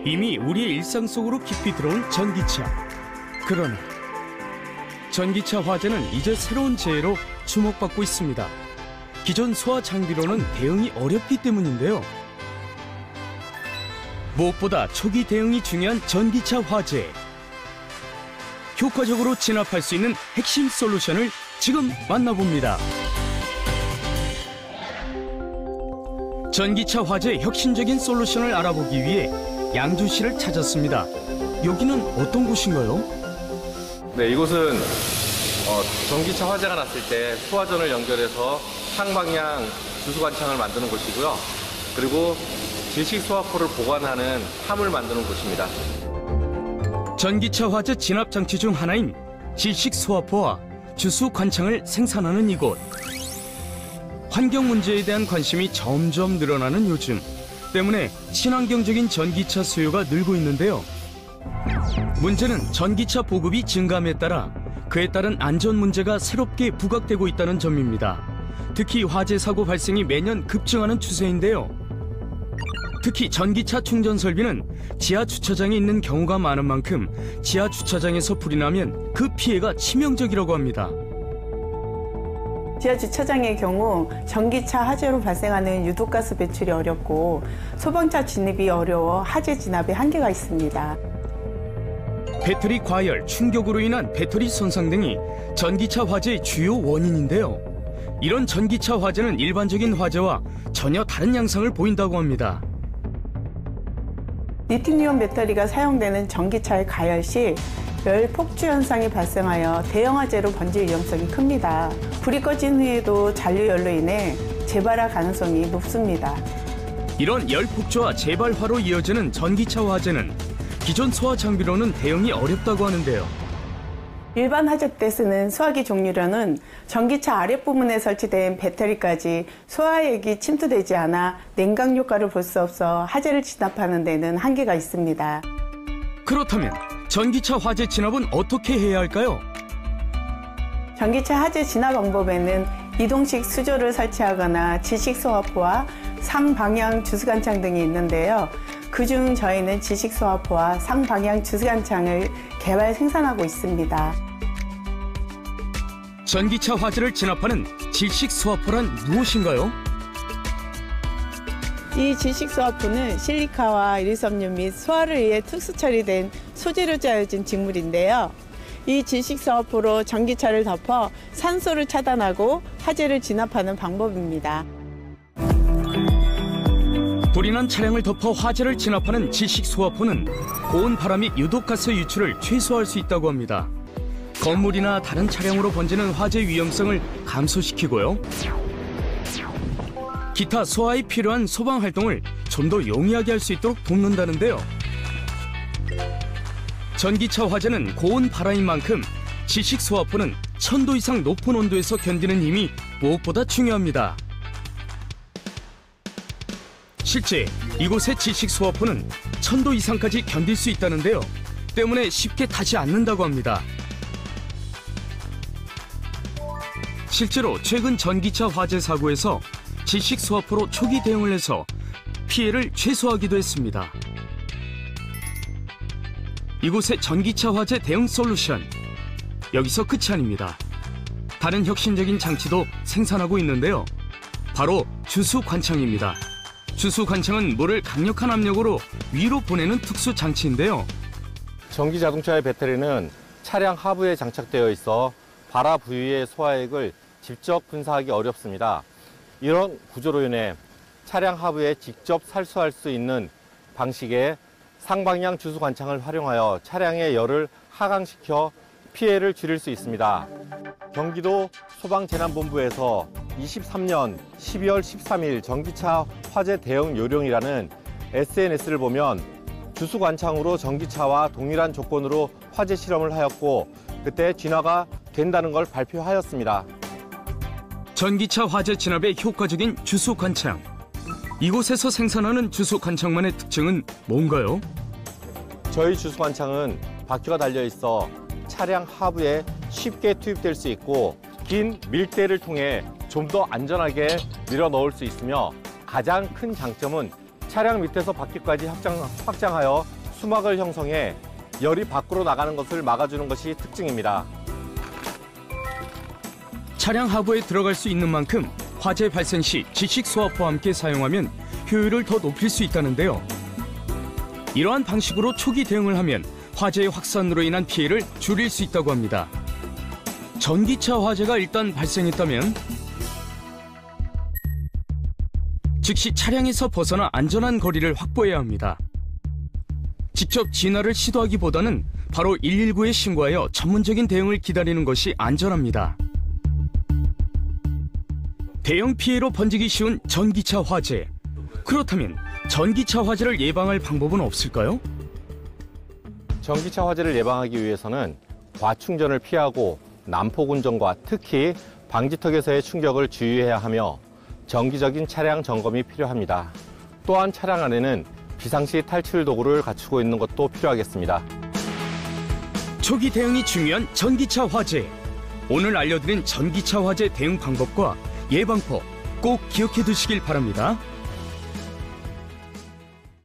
이미 우리의 일상 속으로 깊이 들어온 전기차. 그러나 전기차 화재는 이제 새로운 재해로 주목받고 있습니다. 기존 소화 장비로는 대응이 어렵기 때문인데요. 무엇보다 초기 대응이 중요한 전기차 화재. 효과적으로 진압할 수 있는 핵심 솔루션을 지금 만나봅니다. 전기차 화재 혁신적인 솔루션을 알아보기 위해 양주시를 찾았습니다. 여기는 어떤 곳인가요? 네, 이곳은 전기차 화재가 났을 때 소화전을 연결해서 상방향 주수관창을 만드는 곳이고요. 그리고 질식 소화포를 보관하는 함을 만드는 곳입니다. 전기차 화재 진압 장치 중 하나인 질식 소화포와 주수 관창을 생산하는 이곳. 환경 문제에 대한 관심이 점점 늘어나는 요즘 때문에 친환경적인 전기차 수요가 늘고 있는데요. 문제는 전기차 보급이 증감에 따라 그에 따른 안전 문제가 새롭게 부각되고 있다는 점입니다. 특히 화재 사고 발생이 매년 급증하는 추세인데요. 특히 전기차 충전 설비는 지하 주차장에 있는 경우가 많은 만큼 지하 주차장에서 불이 나면 그 피해가 치명적이라고 합니다. 지하 주차장의 경우 전기차 화재로 발생하는 유독가스 배출이 어렵고 소방차 진입이 어려워 화재 진압에 한계가 있습니다. 배터리 과열, 충격으로 인한 배터리 손상 등이 전기차 화재의 주요 원인인데요. 이런 전기차 화재는 일반적인 화재와 전혀 다른 양상을 보인다고 합니다. 리튬이온 배터리가 사용되는 전기차의 가열 시 열 폭주 현상이 발생하여 대형 화재로 번질 위험성이 큽니다. 불이 꺼진 후에도 잔류열로 인해 재발할 가능성이 높습니다. 이런 열 폭주와 재발화로 이어지는 전기차 화재는 기존 소화 장비로는 대응이 어렵다고 하는데요. 일반 화재 때 쓰는 소화기 종류로는 전기차 아랫부분에 설치된 배터리까지 소화액이 침투되지 않아 냉각 효과를 볼 수 없어 화재를 진압하는 데는 한계가 있습니다. 그렇다면 전기차 화재 진압은 어떻게 해야 할까요? 전기차 화재 진압 방법에는 이동식 수조를 설치하거나 질식 소화포와 상방향 주수관창 등이 있는데요. 그중 저희는 질식 소화포와 상방향 주수관창을 개발 생산하고 있습니다. 전기차 화재를 진압하는 질식 소화포란 무엇인가요? 이 질식 소화포는 실리카와 일위섬유 및 소화를 위해 특수 처리된 소재로 짜여진 직물인데요. 이 질식 소화포로 전기차를 덮어 산소를 차단하고 화재를 진압하는 방법입니다. 불이 난 차량을 덮어 화재를 진압하는 질식 소화포는 고온 바람 및 유독가스 유출을 최소화할 수 있다고 합니다. 건물이나 다른 차량으로 번지는 화재 위험성을 감소시키고요. 기타 소화에 필요한 소방 활동을 좀 더 용이하게 할 수 있도록 돕는다는데요. 전기차 화재는 고온 발화인 만큼 질식 소화포는 1000도 이상 높은 온도에서 견디는 힘이 무엇보다 중요합니다. 실제 이곳의 질식 소화포는 1000도 이상까지 견딜 수 있다는데요. 때문에 쉽게 타지 않는다고 합니다. 실제로 최근 전기차 화재 사고에서 질식 소화포로 초기 대응을 해서 피해를 최소화하기도 했습니다. 이곳의 전기차 화재 대응 솔루션, 여기서 끝이 아닙니다. 다른 혁신적인 장치도 생산하고 있는데요. 바로 주수 관창입니다. 주수 관창은 물을 강력한 압력으로 위로 보내는 특수 장치인데요. 전기 자동차의 배터리는 차량 하부에 장착되어 있어 발화 부위의 소화액을 직접 분사하기 어렵습니다. 이런 구조로 인해 차량 하부에 직접 살수할 수 있는 방식의 상방향 주수 관창을 활용하여 차량의 열을 하강시켜 피해를 줄일 수 있습니다. 경기도 소방재난본부에서 23년 12월 13일 전기차 화재 대응 요령이라는 SNS를 보면 주수 관창으로 전기차와 동일한 조건으로 화재 실험을 하였고 그때 진화가 된다는 걸 발표하였습니다. 전기차 화재 진압에 효과적인 주수 관창. 이곳에서 생산하는 주수 관창만의 특징은 뭔가요? 저희 주수 관창은 바퀴가 달려 있어 차량 하부에 쉽게 투입될 수 있고 긴 밀대를 통해 좀 더 안전하게 밀어 넣을 수 있으며 가장 큰 장점은 차량 밑에서 바퀴까지 확장하여 수막을 형성해 열이 밖으로 나가는 것을 막아주는 것이 특징입니다. 차량 하부에 들어갈 수 있는 만큼 화재 발생 시 지식 소화포와 함께 사용하면 효율을 더 높일 수 있다는데요. 이러한 방식으로 초기 대응을 하면 화재의 확산으로 인한 피해를 줄일 수 있다고 합니다. 전기차 화재가 일단 발생했다면 즉시 차량에서 벗어나 안전한 거리를 확보해야 합니다. 직접 진화를 시도하기보다는 바로 119에 신고하여 전문적인 대응을 기다리는 것이 안전합니다. 대형 피해로 번지기 쉬운 전기차 화재. 그렇다면 전기차 화재를 예방할 방법은 없을까요? 전기차 화재를 예방하기 위해서는 과충전을 피하고 난폭 운전과 특히 방지턱에서의 충격을 주의해야 하며 정기적인 차량 점검이 필요합니다. 또한 차량 안에는 비상시 탈출 도구를 갖추고 있는 것도 필요하겠습니다. 초기 대응이 중요한 전기차 화재. 오늘 알려드린 전기차 화재 대응 방법과 예방법 꼭 기억해 두시길 바랍니다.